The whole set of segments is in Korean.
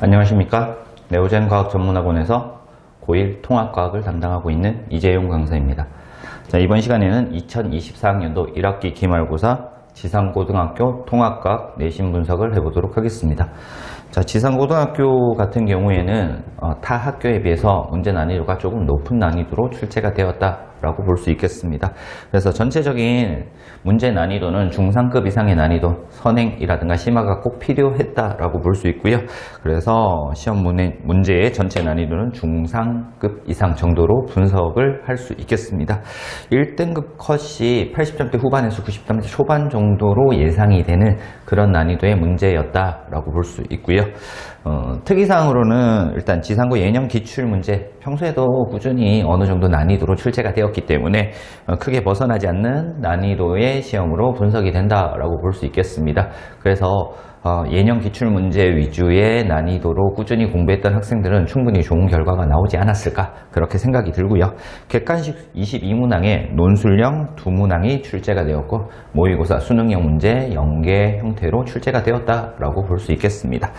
안녕하십니까. 네오젠과학전문학원에서 고1 통합과학을 담당하고 있는 이재용 강사입니다. 자, 이번 시간에는 2024학년도 1학기 기말고사 지상고등학교 통합과학 내신 분석을 해보도록 하겠습니다. 자, 지상고등학교 같은 경우에는 타 학교에 비해서 문제 난이도가 조금 높은 난이도로 출제가 되었다라고 볼 수 있겠습니다. 그래서 전체적인 문제 난이도는 중상급 이상의 난이도, 선행이라든가 심화가 꼭 필요했다라고 볼 수 있고요. 그래서 시험 문제의 전체 난이도는 중상급 이상 정도로 분석을 할 수 있겠습니다. 1등급 컷이 80점대 후반에서 90점대 초반 정도로 예상이 되는 그런 난이도의 문제였다라고 볼 수 있고요. 특이사항으로는 일단 지상고 예년 기출문제, 평소에도 꾸준히 어느 정도 난이도로 출제가 되었기 때문에 크게 벗어나지 않는 난이도의 시험으로 분석이 된다라고 볼 수 있겠습니다. 그래서 예년 기출문제 위주의 난이도로 꾸준히 공부했던 학생들은 충분히 좋은 결과가 나오지 않았을까 그렇게 생각이 들고요. 객관식 22문항에 논술형 2문항이 출제가 되었고 모의고사 수능형 문제 0개 형태로 출제가 되었다라고 볼 수 있겠습니다.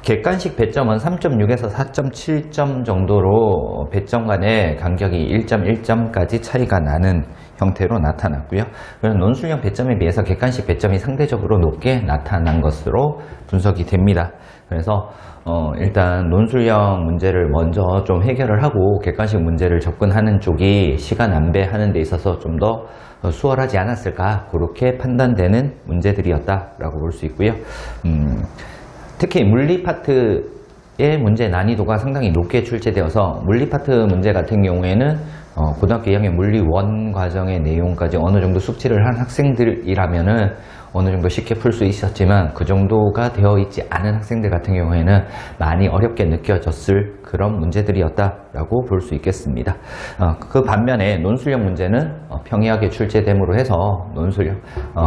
객관식 배점은 3.6에서 4.7점 정도로 배점 간의 간격이 1.1점까지 차이가 나는 형태로 나타났고요. 그래서 논술형 배점에 비해서 객관식 배점이 상대적으로 높게 나타난 것으로 분석이 됩니다. 그래서 일단 논술형 문제를 먼저 좀 해결을 하고 객관식 문제를 접근하는 쪽이 시간 안배하는 데 있어서 좀 더 수월하지 않았을까 그렇게 판단되는 문제들이었다라고 볼 수 있고요. 특히 물리 파트의 문제 난이도가 상당히 높게 출제되어서 물리 파트 문제 같은 경우에는 고등학교 2학년 물리 1 과정의 내용까지 어느 정도 숙지를 한 학생들이라면은 어느 정도 쉽게 풀 수 있었지만 그 정도가 되어 있지 않은 학생들 같은 경우에는 많이 어렵게 느껴졌을 그런 문제들이었다라고 볼 수 있겠습니다. 그 반면에 논술형 문제는 평이하게 출제됨으로 해서 논술형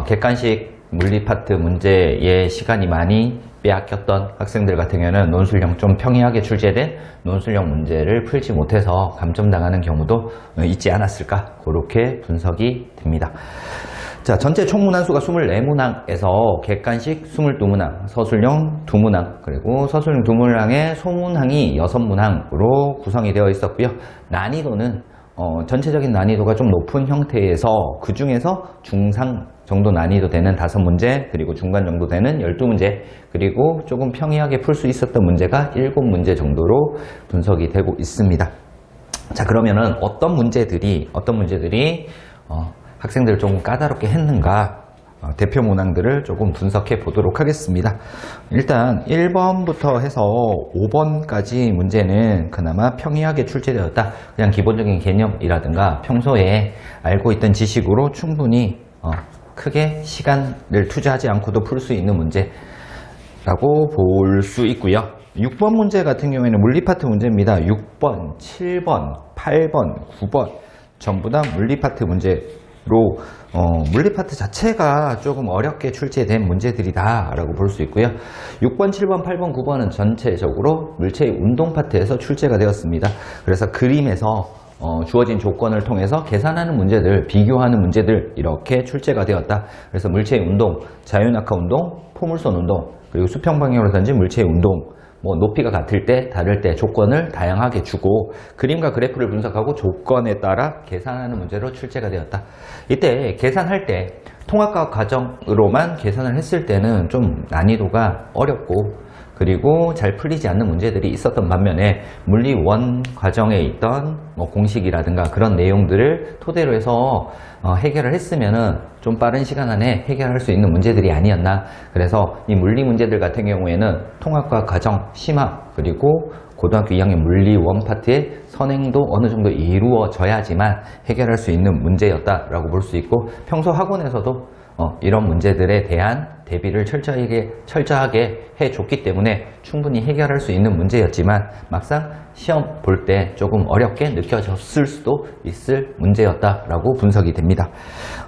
객관식 물리 파트 문제의 시간이 많이 빼앗겼던 학생들 같은 경우는 논술형 좀 평이하게 출제된 논술형 문제를 풀지 못해서 감점당하는 경우도 있지 않았을까 그렇게 분석이 됩니다. 자, 전체 총 문항수가 24문항에서 객관식 22문항, 서술형 2문항, 그리고 서술형 2문항에 소문항이 6문항으로 구성이 되어 있었고요. 난이도는 전체적인 난이도가 좀 높은 형태에서 그 중에서 중상 정도 난이도 되는 5문제, 그리고 중간 정도 되는 12문제, 그리고 조금 평이하게 풀 수 있었던 문제가 7문제 정도로 분석이 되고 있습니다. 자, 그러면은 어떤 문제들이 학생들을 조금 까다롭게 했는가 대표 문항들을 조금 분석해 보도록 하겠습니다. 일단 1번부터 해서 5번까지 문제는 그나마 평이하게 출제되었다. 그냥 기본적인 개념이라든가 평소에 알고 있던 지식으로 충분히 크게 시간을 투자하지 않고도 풀 수 있는 문제라고 볼 수 있고요. 6번 문제 같은 경우에는 물리 파트 문제입니다. 6번, 7번, 8번, 9번 전부 다 물리 파트 문제로 물리 파트 자체가 조금 어렵게 출제된 문제들이다 라고 볼 수 있고요. 6번, 7번, 8번, 9번은 전체적으로 물체의 운동 파트에서 출제가 되었습니다. 그래서 그림에서 주어진 조건을 통해서 계산하는 문제들, 비교하는 문제들 이렇게 출제가 되었다. 그래서 물체의 운동, 자유낙하 운동, 포물선 운동, 그리고 수평 방향으로 던진 물체의 운동, 높이가 같을 때, 다를 때 조건을 다양하게 주고 그림과 그래프를 분석하고 조건에 따라 계산하는 문제로 출제가 되었다. 이때 계산할 때 통합과학 과정으로만 계산을 했을 때는 좀 난이도가 어렵고 그리고 잘 풀리지 않는 문제들이 있었던 반면에 물리 1 과정에 있던 공식이라든가 그런 내용들을 토대로 해서 해결을 했으면은 좀 빠른 시간 안에 해결할 수 있는 문제들이 아니었나. 그래서 이 물리 문제들 같은 경우에는 통합과학 과정, 심화, 그리고 고등학교 2학년 물리 1 파트의 선행도 어느 정도 이루어져야지만 해결할 수 있는 문제였다라고 볼 수 있고 평소 학원에서도 이런 문제들에 대한 대비를 철저하게 해줬기 때문에 충분히 해결할 수 있는 문제였지만 막상 시험 볼 때 조금 어렵게 느껴졌을 수도 있을 문제였다라고 분석이 됩니다.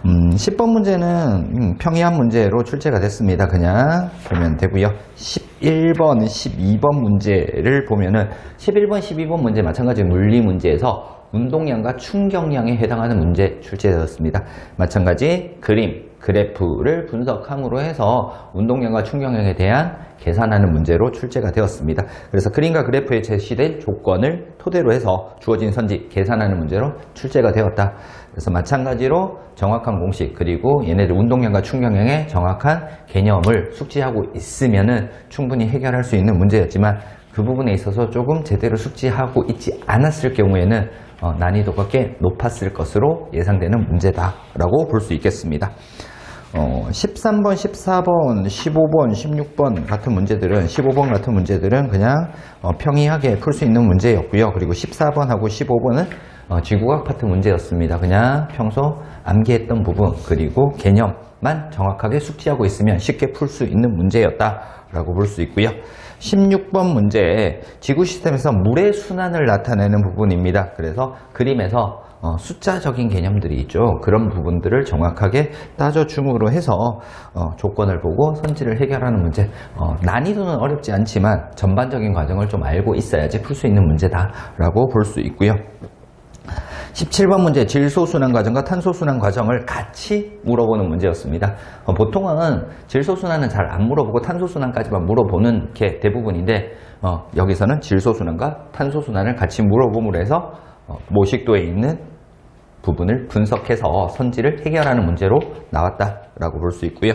10번 문제는 평이한 문제로 출제가 됐습니다. 그냥 보면 되고요. 11번, 12번 문제를 보면은 11번, 12번 문제 마찬가지 물리 문제에서 운동량과 충격량에 해당하는 문제 출제되었습니다. 마찬가지 그림, 그래프를 분석함으로 해서 운동량과 충격량에 대한 계산하는 문제로 출제가 되었습니다. 그래서 그림과 그래프에 제시된 조건을 토대로 해서 주어진 선지 계산하는 문제로 출제가 되었다. 그래서 마찬가지로 정확한 공식 그리고 얘네들 운동량과 충격량의 정확한 개념을 숙지하고 있으면은 충분히 해결할 수 있는 문제였지만 그 부분에 있어서 조금 제대로 숙지하고 있지 않았을 경우에는 난이도가 꽤 높았을 것으로 예상되는 문제다라고 볼 수 있겠습니다. 13번, 14번, 15번, 16번 같은 문제들은 15번 같은 문제들은 그냥 평이하게 풀 수 있는 문제였고요. 그리고 14번하고 15번은 지구과학 파트 문제였습니다. 그냥 평소 암기했던 부분 그리고 개념만 정확하게 숙지하고 있으면 쉽게 풀 수 있는 문제였다라고 볼 수 있고요. 16번 문제 지구 시스템에서 물의 순환을 나타내는 부분입니다. 그래서 그림에서 숫자적인 개념들이 있죠. 그런 부분들을 정확하게 따져줌으로 해서 조건을 보고 선지를 해결하는 문제. 난이도는 어렵지 않지만 전반적인 과정을 좀 알고 있어야지 풀 수 있는 문제다라고 볼 수 있고요. 17번 문제 질소순환 과정과 탄소순환 과정을 같이 물어보는 문제였습니다. 보통은 질소순환은 잘 안 물어보고 탄소순환까지만 물어보는 게 대부분인데 여기서는 질소순환과 탄소순환을 같이 물어봄으로 해서 모식도에 있는 부분을 분석해서 선지를 해결하는 문제로 나왔다라고 볼 수 있고요.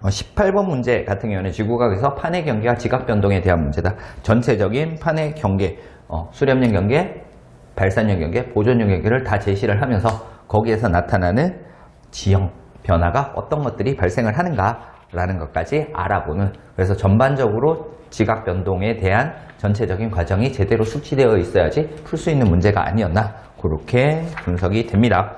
18번 문제 같은 경우는 지구과학에서 판의 경계와 지각 변동에 대한 문제다. 전체적인 판의 경계, 수렴량 경계, 발산형 경계, 보존형 경계를 다 제시를 하면서 거기에서 나타나는 지형 변화가 어떤 것들이 발생을 하는가라는 것까지 알아보는, 그래서 전반적으로 지각 변동에 대한 전체적인 과정이 제대로 숙지되어 있어야지 풀 수 있는 문제가 아니었나, 그렇게 분석이 됩니다.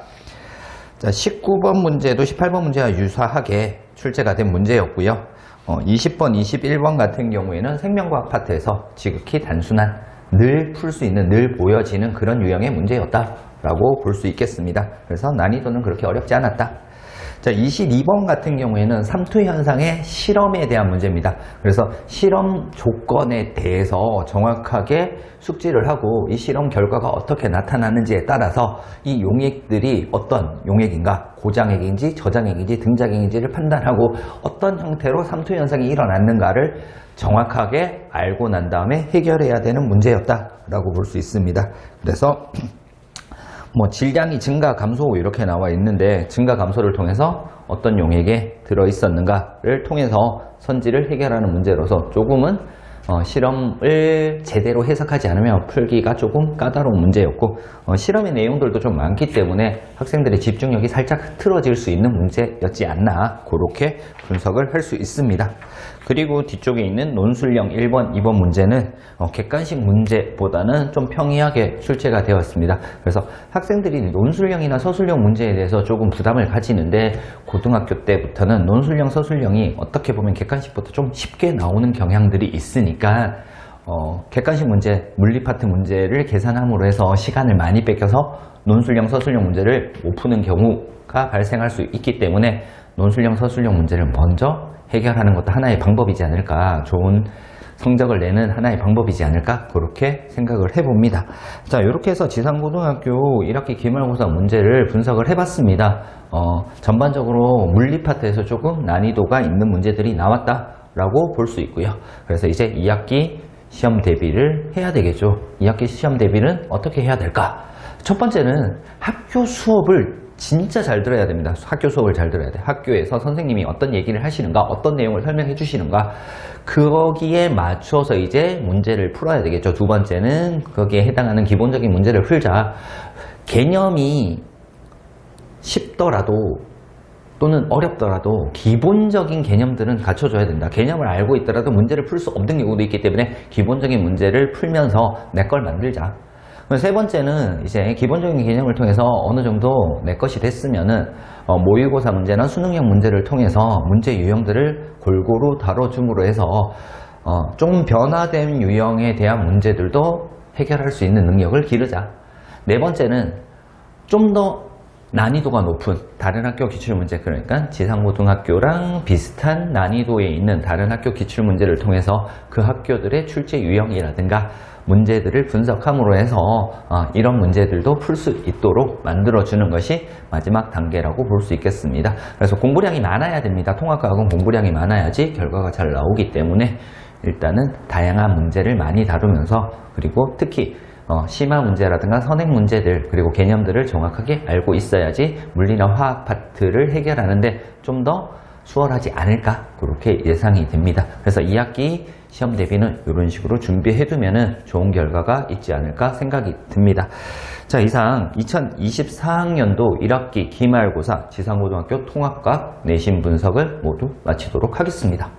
자, 19번 문제도 18번 문제와 유사하게 출제가 된 문제였고요. 20번, 21번 같은 경우에는 생명과학 파트에서 지극히 단순한 늘 풀 수 있는, 늘 보여지는 그런 유형의 문제였다라고 볼 수 있겠습니다. 그래서 난이도는 그렇게 어렵지 않았다. 자, 22번 같은 경우에는 삼투 현상의 실험에 대한 문제입니다. 그래서 실험 조건에 대해서 정확하게 숙지를 하고 이 실험 결과가 어떻게 나타나는지에 따라서 이 용액들이 어떤 용액인가, 고장액인지 저장액인지 등장액인지를 판단하고 어떤 형태로 삼투 현상이 일어났는가를 정확하게 알고 난 다음에 해결해야 되는 문제였다라고 볼 수 있습니다. 그래서 질량이 증가, 감소 이렇게 나와 있는데 증가, 감소를 통해서 어떤 용액에 들어있었는가를 통해서 선지를 해결하는 문제로서 조금은 실험을 제대로 해석하지 않으면 풀기가 조금 까다로운 문제였고, 실험의 내용들도 좀 많기 때문에 학생들의 집중력이 살짝 흐트러질 수 있는 문제였지 않나, 그렇게 분석을 할 수 있습니다. 그리고 뒤쪽에 있는 논술형 1번, 2번 문제는 객관식 문제보다는 좀 평이하게 출제가 되었습니다. 그래서 학생들이 논술형이나 서술형 문제에 대해서 조금 부담을 가지는데, 고등학교 때부터는 논술형, 서술형이 어떻게 보면 객관식보다 좀 쉽게 나오는 경향들이 있으니까 객관식 문제, 물리 파트 문제를 계산함으로 해서 시간을 많이 뺏겨서 논술형, 서술형 문제를 못 푸는 경우가 발생할 수 있기 때문에 논술형, 서술형 문제를 먼저 해결하는 것도 하나의 방법이지 않을까, 좋은 성적을 내는 하나의 방법이지 않을까, 그렇게 생각을 해봅니다. 자, 이렇게 해서 지상고등학교 1학기 기말고사 문제를 분석을 해봤습니다. 전반적으로 물리 파트에서 조금 난이도가 있는 문제들이 나왔다라고 볼 수 있고요. 그래서 이제 2학기 시험 대비를 해야 되겠죠. 2학기 시험 대비는 어떻게 해야 될까? 첫 번째는 학교 수업을 진짜 잘 들어야 됩니다. 학교 수업을 잘 들어야 돼. 학교에서 선생님이 어떤 얘기를 하시는가, 어떤 내용을 설명해 주시는가, 거기에 맞춰서 이제 문제를 풀어야 되겠죠. 두 번째는 거기에 해당하는 기본적인 문제를 풀자. 개념이 쉽더라도 또는 어렵더라도 기본적인 개념들은 갖춰줘야 된다. 개념을 알고 있더라도 문제를 풀 수 없는 경우도 있기 때문에 기본적인 문제를 풀면서 내 걸 만들자. 세 번째는 이제 기본적인 개념을 통해서 어느 정도 내 것이 됐으면은 모의고사 문제나 수능형 문제를 통해서 문제 유형들을 골고루 다뤄줌으로 해서 좀 변화된 유형에 대한 문제들도 해결할 수 있는 능력을 기르자. 네 번째는 좀 더 난이도가 높은 다른 학교 기출문제, 그러니까 지상고등학교랑 비슷한 난이도에 있는 다른 학교 기출문제를 통해서 그 학교들의 출제 유형이라든가 문제들을 분석함으로 해서 이런 문제들도 풀 수 있도록 만들어주는 것이 마지막 단계라고 볼 수 있겠습니다. 그래서 공부량이 많아야 됩니다. 통합과학은 공부량이 많아야지 결과가 잘 나오기 때문에 일단은 다양한 문제를 많이 다루면서, 그리고 특히 심화 문제라든가 선행 문제들, 그리고 개념들을 정확하게 알고 있어야지 물리나 화학 파트를 해결하는데 좀 더 수월하지 않을까, 그렇게 예상이 됩니다. 그래서 2학기 시험 대비는 이런 식으로 준비해두면 좋은 결과가 있지 않을까 생각이 듭니다. 자, 이상 2024학년도 1학기 기말고사 지상고등학교 통합과학 내신 분석을 모두 마치도록 하겠습니다.